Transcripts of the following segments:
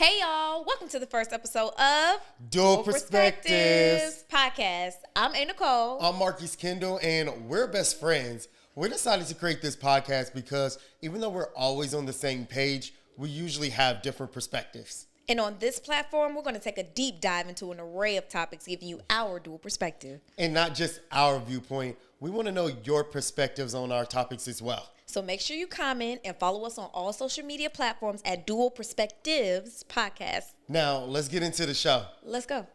Hey y'all, welcome to the first episode of Dual Perspectives Podcast. I'm A. Nicole. I'm Marcus Kendall, and we're best friends. We decided to create this podcast because even though we're always on the same page, we usually have different perspectives. And on this platform, we're going to take a deep dive into an array of topics, giving you our dual perspective. And not just our viewpoint, we want to know your perspectives on our topics as well. So make sure you comment and follow us on all social media platforms at Dual Perspectives Podcast. Now, let's get into the show. Let's go.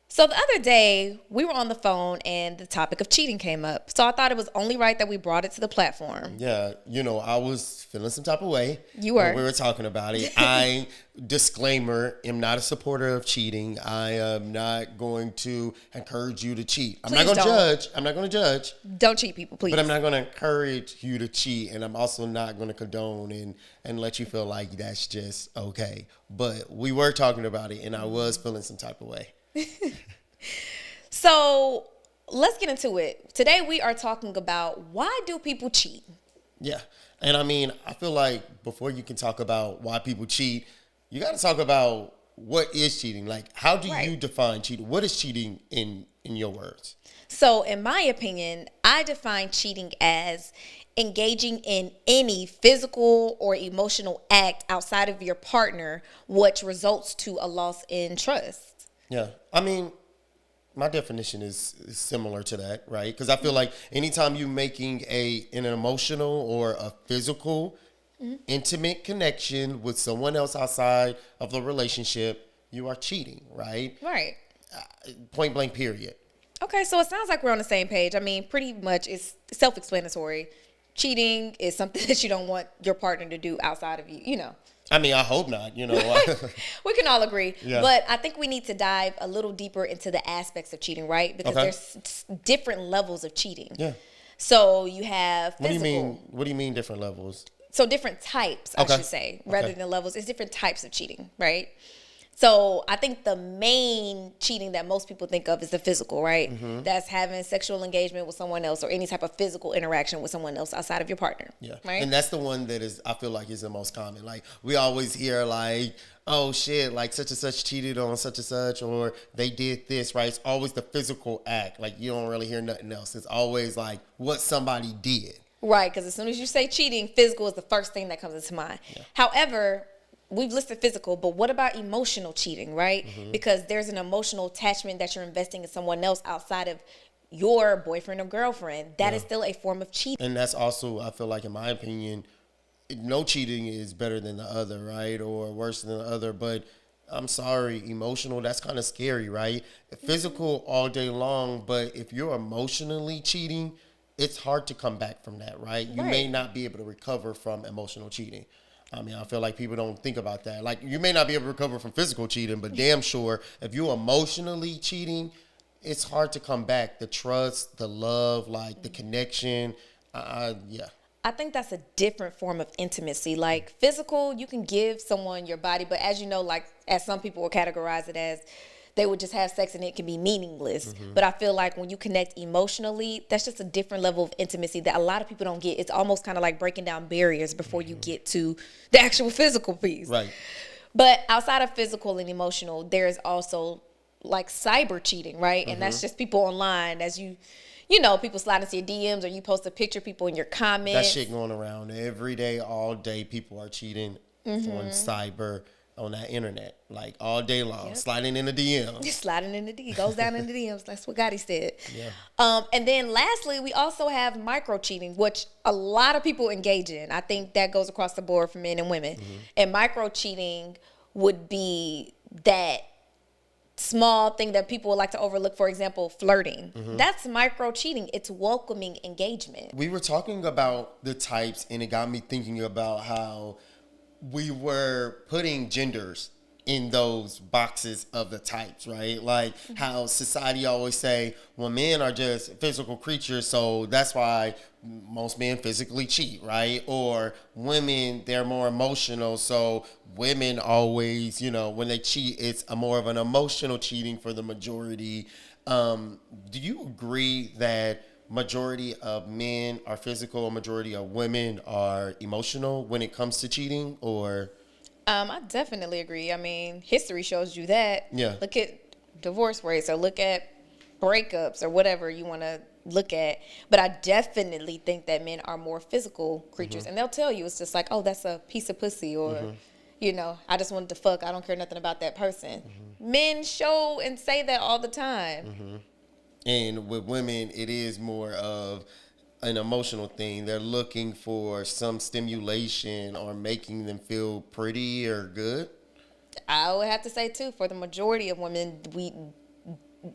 So the other day, we were on the phone and the topic of cheating came up. So I thought it was only right that we brought it to the platform. Yeah, I was feeling some type of way. You were. When we were talking about it. Disclaimer, am not a supporter of cheating. I am not going to encourage you to cheat. I'm not going to judge. I'm not going to judge. Don't cheat people, please. But I'm not going to encourage you to cheat. And I'm also not going to condone and let you feel like that's just okay. But we were talking about it, and I was feeling some type of way. So let's get into it. Today we are talking about why do people cheat? Yeah. And I feel like before you can talk about why people cheat, you got to talk about what is cheating. Like, how do you define cheating? What is cheating in your words? So in my opinion, I define cheating as engaging in any physical or emotional act outside of your partner, which results to a loss in trust. Yeah. My definition is similar to that, right? Because I feel like anytime you're making an emotional or a physical, intimate connection with someone else outside of the relationship, you are cheating, right? Right. Point blank, period. Okay, so it sounds like we're on the same page. Pretty much it's self-explanatory. Cheating is something that you don't want your partner to do outside of you. I hope not, We can all agree. Yeah. But I think we need to dive a little deeper into the aspects of cheating, right? Because there's different levels of cheating. Yeah. So you have physical. What do you mean different levels? So different types, I should say, rather than levels. It's different types of cheating, right? So I think the main cheating that most people think of is the physical, right? Mm-hmm. That's having sexual engagement with someone else or any type of physical interaction with someone else outside of your partner. Yeah. Right? And that's the one that I feel like is the most common. Like, we always hear like, oh shit, like such and such cheated on such and such, or they did this, right? It's always the physical act. Like, you don't really hear nothing else. It's always like what somebody did. Right, because as soon as you say cheating, physical is the first thing that comes into mind. Yeah. However, we've listed physical, but what about emotional cheating, right? Mm-hmm. Because there's an emotional attachment that you're investing in someone else outside of your boyfriend or girlfriend. That is still a form of cheating. And that's also, I feel like, in my opinion, no cheating is better than the other, right? Or worse than the other. But I'm sorry, emotional, that's kind of scary, right? Physical all day long, but if you're emotionally cheating, it's hard to come back from that, right? You may not be able to recover from emotional cheating. I feel like people don't think about that. Like, you may not be able to recover from physical cheating, but damn sure, if you're emotionally cheating, it's hard to come back. The trust, the love, like the connection, yeah. I think that's a different form of intimacy. Like, physical, you can give someone your body, but as you know, like, as some people will categorize it as, they would just have sex and it can be meaningless. Mm-hmm. But I feel like when you connect emotionally, that's just a different level of intimacy that a lot of people don't get. It's almost kind of like breaking down barriers before you get to the actual physical piece. Right. But outside of physical and emotional, there's also like cyber cheating, right? And that's just people online. As people slide into your DMs or you post a picture, people in your comments. That shit going around every day, all day. People are cheating on cyber, on that internet, like all day long, sliding in the DMs. Sliding in the DMs, goes down in the DMs. That's what Gotti said. Yeah. And then lastly, we also have micro cheating, which a lot of people engage in. I think that goes across the board for men and women. Mm-hmm. And micro cheating would be that small thing that people would like to overlook. For example, flirting. Mm-hmm. That's micro cheating. It's welcoming engagement. We were talking about the types, and it got me thinking about how we were putting genders in those boxes of the types, right? Like how society always say, well, men are just physical creatures, so that's why most men physically cheat, right? Or women, they're more emotional, so women always, when they cheat, it's a more of an emotional cheating for the majority. Do you agree that majority of men are physical, a majority of women are emotional when it comes to cheating, or? I definitely agree. I mean, history shows you that. Yeah. Look at divorce rates, or look at breakups, or whatever you want to look at. But I definitely think that men are more physical creatures. And they'll tell you, it's just like, oh, that's a piece of pussy, or, I just wanted to fuck. I don't care nothing about that person. Men show and say that all the time. And with women, it is more of an emotional thing. They're looking for some stimulation or making them feel pretty or good. I would have to say, too, for the majority of women,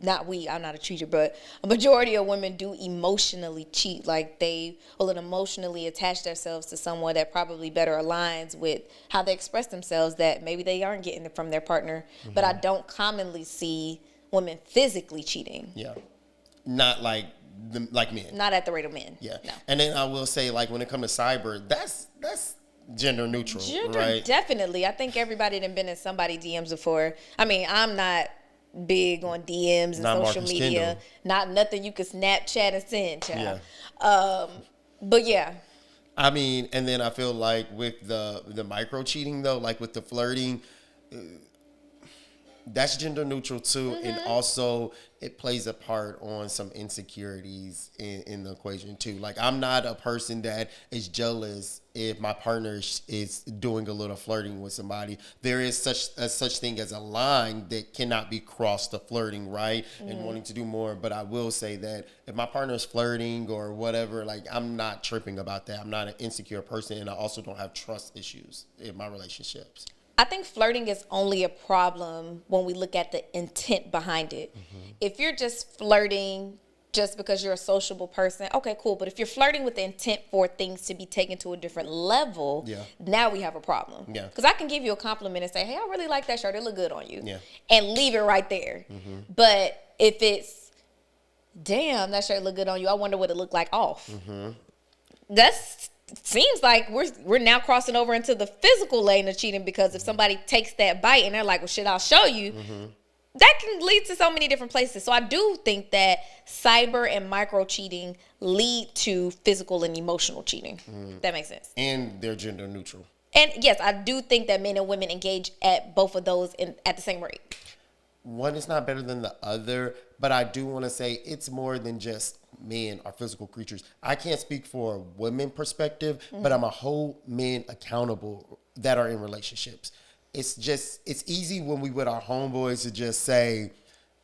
I'm not a cheater, but a majority of women do emotionally cheat. Like, they will emotionally attach themselves to someone that probably better aligns with how they express themselves, that maybe they aren't getting it from their partner. But I don't commonly see women physically cheating. Yeah. Not like men. Not at the rate of men. Yeah. No. And then I will say, like, when it comes to cyber, that's gender neutral, right? Definitely. I think everybody done been in somebody DMs before. I mean, I'm not big on DMs and Not social Marcus media. Kendall. Not nothing you can Snapchat and send, child. Yeah. But yeah. I mean, and then I feel like with the micro cheating, though, like with the flirting, that's gender neutral too. And also it plays a part on some insecurities in the equation too. Like, I'm not a person that is jealous if my partner is doing a little flirting with somebody. There is such thing as a line that cannot be crossed to flirting, right? And wanting to do more. But I will say that if my partner is flirting or whatever, like, I'm not tripping about that. I'm not an insecure person, and I also don't have trust issues in my relationships. I think flirting is only a problem when we look at the intent behind it. If you're just flirting just because you're a sociable person, okay, cool. But if you're flirting with the intent for things to be taken to a different level, now we have a problem. Yeah. Because I can give you a compliment and say, hey, I really like that shirt. It look good on you. Yeah. And leave it right there. But if it's, damn, that shirt look good on you, I wonder what it looked like off. That's seems like we're now crossing over into the physical lane of cheating, because if somebody takes that bite and they're like, well, shit, I'll show you, that can lead to so many different places. So I do think that cyber and micro cheating lead to physical and emotional cheating. That makes sense. And they're gender neutral. And yes, I do think that men and women engage at both of those at the same rate. One is not better than the other, but I do want to say it's more than just men are physical creatures. I can't speak for a women perspective, but I'm a whole men accountable that are in relationships. It's easy when we with our homeboys to just say,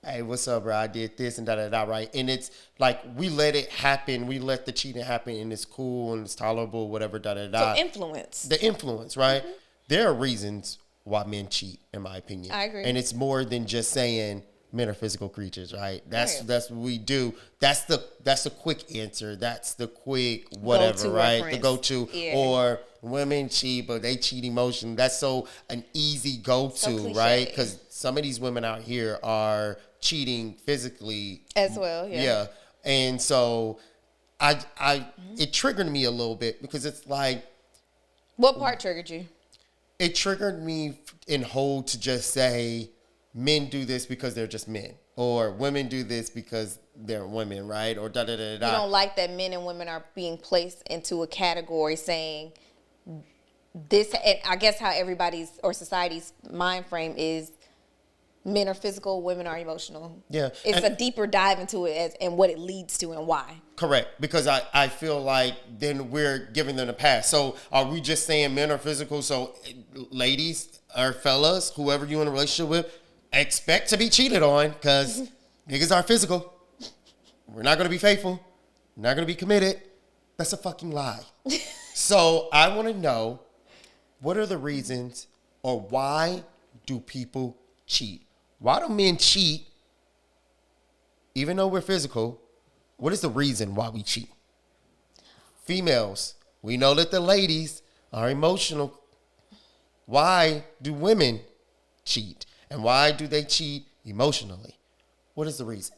hey, what's up, bro? I did this and da-da-da, right? And it's like we let it happen. We let the cheating happen, and it's cool and it's tolerable, whatever, da-da-da. So influence. The influence, right? There are reasons why men cheat, in my opinion. I agree. And it's more than just saying men are physical creatures, right? That's what we do. That's the quick answer. That's the quick whatever, Go-to right? reference. The go-to. Yeah. Or women cheat, but they cheat emotion. That's so an easy go-to, So right? Because some of these women out here are cheating physically as well. Yeah. And so it triggered me a little bit, because it's like, What part triggered you? it triggered me in whole to just say men do this because they're just men, or women do this because they're women, right? Or da-da-da-da. You don't like that men and women are being placed into a category saying this, and I guess how everybody's or society's mind frame is men are physical, women are emotional. Yeah. It's And- a deeper dive into it and what it leads to and why. Correct, because I feel like then we're giving them a pass. So are we just saying men are physical? So ladies or fellas, whoever you're in a relationship with, expect to be cheated on, because niggas are physical. We're not going to be faithful. We're not going to be committed. That's a fucking lie. So I want to know, what are the reasons, or why do people cheat? Why do men cheat even though we're physical? What is the reason why we cheat? Females, we know that the ladies are emotional. Why do women cheat? And why do they cheat emotionally? What is the reason?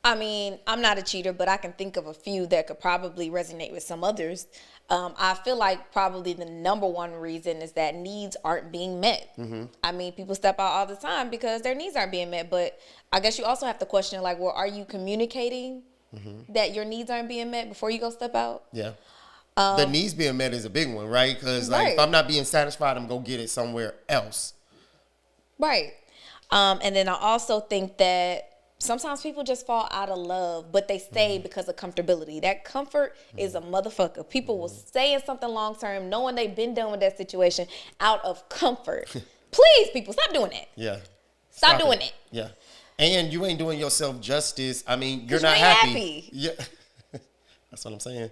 I mean, I'm not a cheater, but I can think of a few that could probably resonate with some others. I feel like probably the number one reason is that needs aren't being met. I mean, people step out all the time because their needs aren't being met. But I guess you also have to question, like, well, are you communicating that your needs aren't being met before you go step out? Yeah. The needs being met is a big one, right? Because like if I'm not being satisfied, I'm gonna get it somewhere else. Right. And then I also think that sometimes people just fall out of love, but they stay because of comfortability. That comfort is a motherfucker. People will stay in something long term, knowing they've been done with that situation out of comfort. Please, people, stop doing that. Yeah. Stop doing it. Yeah. And you ain't doing yourself justice. I mean, you're 'Cause not you ain't happy. Yeah. That's what I'm saying.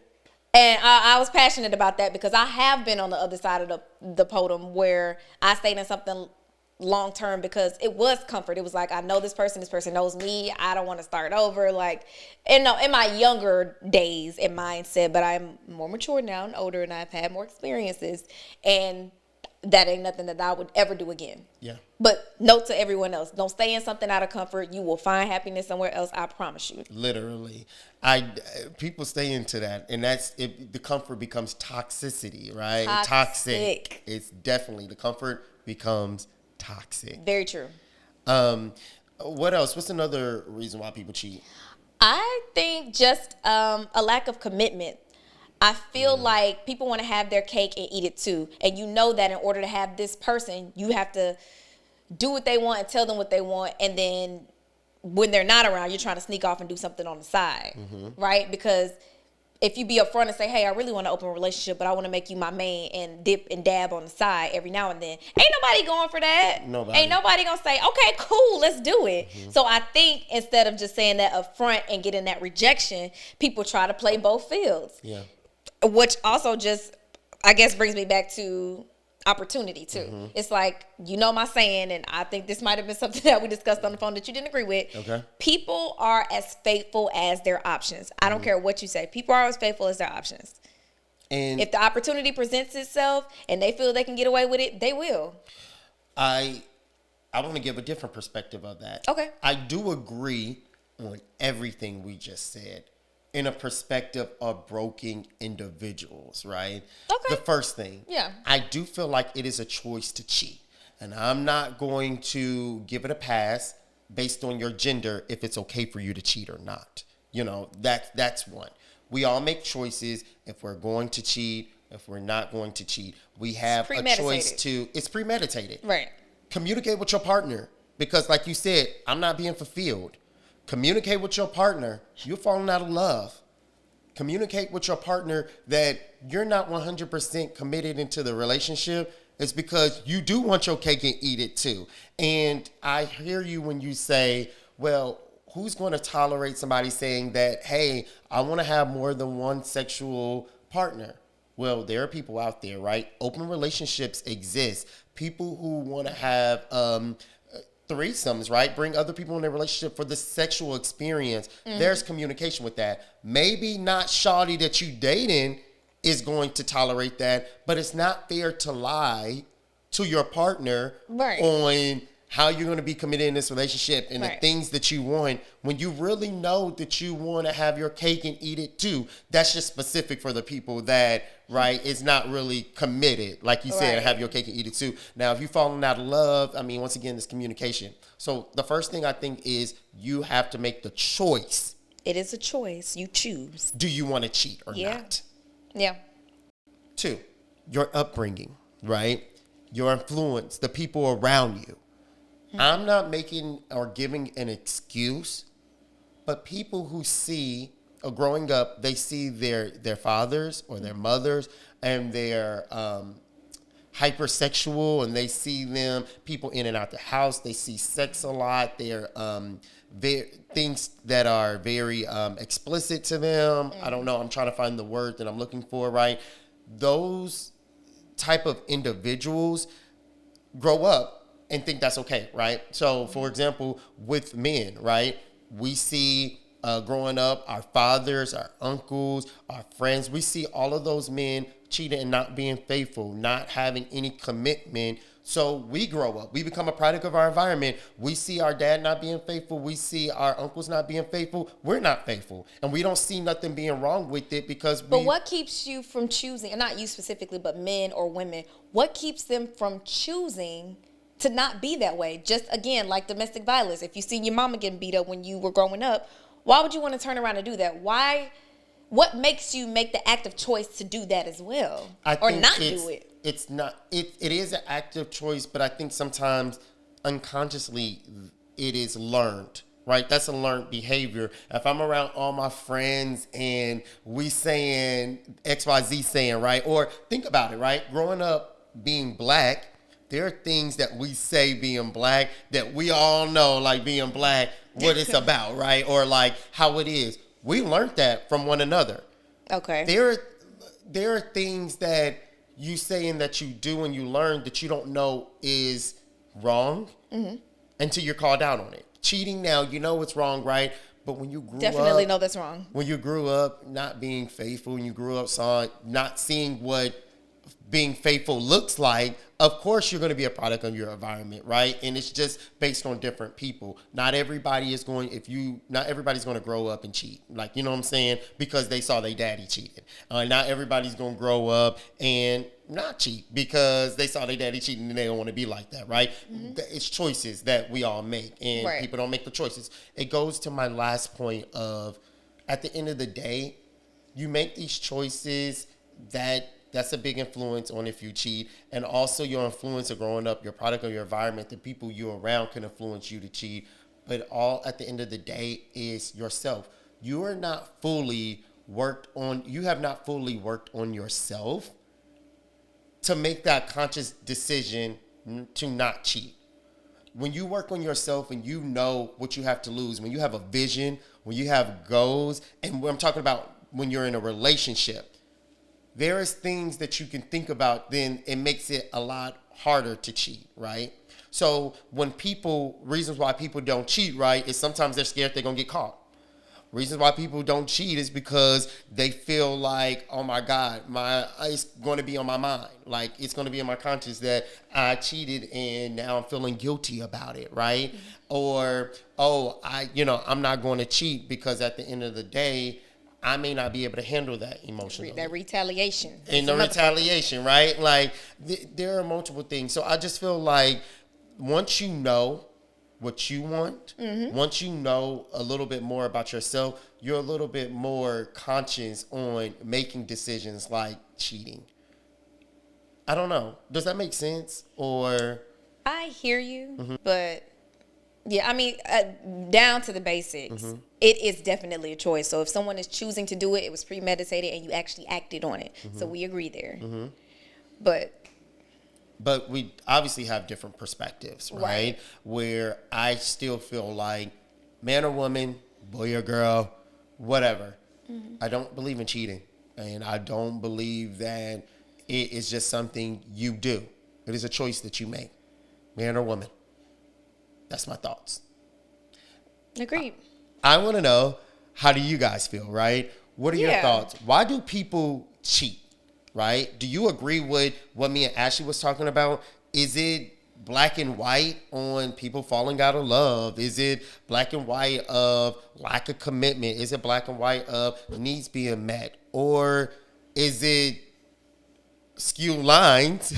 And I was passionate about that because I have been on the other side of the podium where I stayed in something long term because it was comfort. It was like, I know this person knows me. I don't want to start over. Like, and no, in my younger days and mindset, but I'm more mature now and older and I've had more experiences, and that ain't nothing that I would ever do again. Yeah. But note to everyone else, don't stay in something out of comfort. You will find happiness somewhere else. I promise you. Literally. People stay into that, and that's it. The comfort becomes toxicity, right? Toxic. It's definitely, the comfort becomes toxic. Very true. What else? What's another reason why people cheat? I think just a lack of commitment. I feel like people want to have their cake and eat it too. And you know that in order to have this person, you have to do what they want and tell them what they want. And then when they're not around, you're trying to sneak off and do something on the side, right? Because if you be upfront and say, hey, I really want to open a relationship, but I want to make you my main and dip and dab on the side every now and then. Ain't nobody going for that. Ain't nobody going to say, okay, cool, let's do it. So I think instead of just saying that upfront and getting that rejection, people try to play both fields. Yeah. Which also just, I guess, brings me back to opportunity too. It's like, you know my saying, and I think this might have been something that we discussed on the phone that you didn't agree with. Okay. People are as faithful as their options. I don't care what you say. People are as faithful as their options. And if the opportunity presents itself and they feel they can get away with it, they will. I want to give a different perspective of that. Okay. I do agree on everything we just said in a perspective of broken individuals, right? Okay. The first thing. Yeah. I do feel like it is a choice to cheat. And I'm not going to give it a pass based on your gender if it's okay for you to cheat or not. You know, that's one. We all make choices if we're going to cheat, if we're not going to cheat. We have a choice to, it's premeditated. Right. Communicate with your partner because like you said, I'm not being fulfilled. Communicate with your partner. You're falling out of love. Communicate with your partner that you're not 100% committed into the relationship. It's because you do want your cake and eat it too. And I hear you when you say, well, who's going to tolerate somebody saying that, hey, I want to have more than one sexual partner? Well, there are people out there, right? Open relationships exist. People who want to have threesomes, right? Bring other people in their relationship for the sexual experience. There's communication with that. Maybe not shawty that you dating is going to tolerate that, but it's not fair to lie to your partner on how you're going to be committed in this relationship and the things that you want when you really know that you want to have your cake and eat it too. That's just specific for the people that, right, is not really committed. Like you said, have your cake and eat it too. Now, if you're falling out of love, I mean, once again, it's communication. So the first thing I think is you have to make the choice. It is a choice. You choose. Do you want to cheat or not? Yeah. 2, your upbringing, right? Your influence, the people around you. I'm not making or giving an excuse, but people who see, or growing up, they see their fathers or their mothers and they're hypersexual, and they see them, people in and out the house, they see sex a lot, they're things that are very explicit to them. I don't know, I'm trying to find the word that I'm looking for, right? Those type of individuals grow up and think that's okay, right? So, for example, with men, right? We see growing up, our fathers, our uncles, our friends, we see all of those men cheating and not being faithful, not having any commitment. So we grow up. We become a product of our environment. We see our dad not being faithful. We see our uncles not being faithful. We're not faithful. And we don't see nothing being wrong with it because But what keeps you from choosing, and not you specifically, but men or women, what keeps them from choosing to not be that way? Just, again, like domestic violence. If you seen your mama getting beat up when you were growing up, why would you want to turn around and do that? Why what makes you make the active choice to do that as well, or not do it? It's not. It is an active choice, but I think sometimes unconsciously it is learned. Right, that's a learned behavior. If I'm around all my friends and we saying XYZ saying, right, or think about it, right, growing up being black, there are things that we say being black that we all know, like being black, what it's about, right, or like how it is. We learned that from one another. Okay. There are things that you say and that you do and you learn that you don't know is wrong until you're called out on it. Cheating now, you know it's wrong, right? But when you grew Definitely up, know that's wrong. When you grew up not being faithful, when you grew up not seeing what being faithful looks like, of course you're going to be a product of your environment, right? And it's just based on different people. Not everybody's going to grow up and cheat. Like, you know what I'm saying? Because they saw their daddy cheating. Not everybody's going to grow up and not cheat because they saw their daddy cheating and they don't want to be like that, right? It's choices that we all make, and people don't make the choices. It goes to my last point of, at the end of the day, you make these choices that's a big influence on if you cheat. And also your influence of growing up, your product of your environment, the people you're around can influence you to cheat. But all at the end of the day is yourself. You have not fully worked on yourself to make that conscious decision to not cheat. When you work on yourself and you know what you have to lose, when you have a vision, when you have goals, and what I'm talking about when you're in a relationship, there is things that you can think about, then it makes it a lot harder to cheat, right? So reasons why people don't cheat, right, is sometimes they're scared they're going to get caught. Reasons why people don't cheat is because they feel like, oh my God, it's going to be on my mind. Like, it's going to be in my conscience that I cheated and now I'm feeling guilty about it, right? Or, I'm not going to cheat because at the end of the day, I may not be able to handle that emotionally. That retaliation. And the retaliation, right? Like, there are multiple things. So I just feel like once you know what you want, once you know a little bit more about yourself, you're a little bit more conscious on making decisions like cheating. I don't know. Does that make sense? Or I hear you, but yeah, I mean, down to the basics, it is definitely a choice. So if someone is choosing to do it, it was premeditated and you actually acted on it. So we agree there. But we obviously have different perspectives, right? Where I still feel like man or woman, boy or girl, whatever. I don't believe in cheating. And I don't believe that it is just something you do. It is a choice that you make, man or woman. That's my thoughts. Agreed. I want to know, how do you guys feel, right? What are your thoughts? Why do people cheat, right? Do you agree with what me and Ashley was talking about? Is it black and white on people falling out of love? Is it black and white of lack of commitment? Is it black and white of needs being met? Or is it skew lines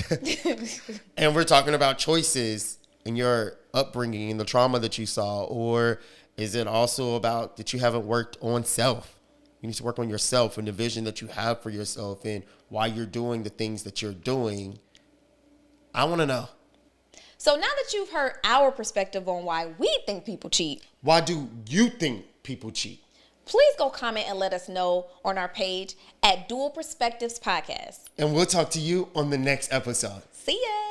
and we're talking about choices in your upbringing and the trauma that you saw? Or is it also about that you haven't worked on self? You need to work on yourself and the vision that you have for yourself and why you're doing the things that you're doing. I want to know. So now that you've heard our perspective on why we think people cheat, why do you think people cheat? Please go comment and let us know on our page at Dual Perspectives Podcast. And we'll talk to you on the next episode. See ya.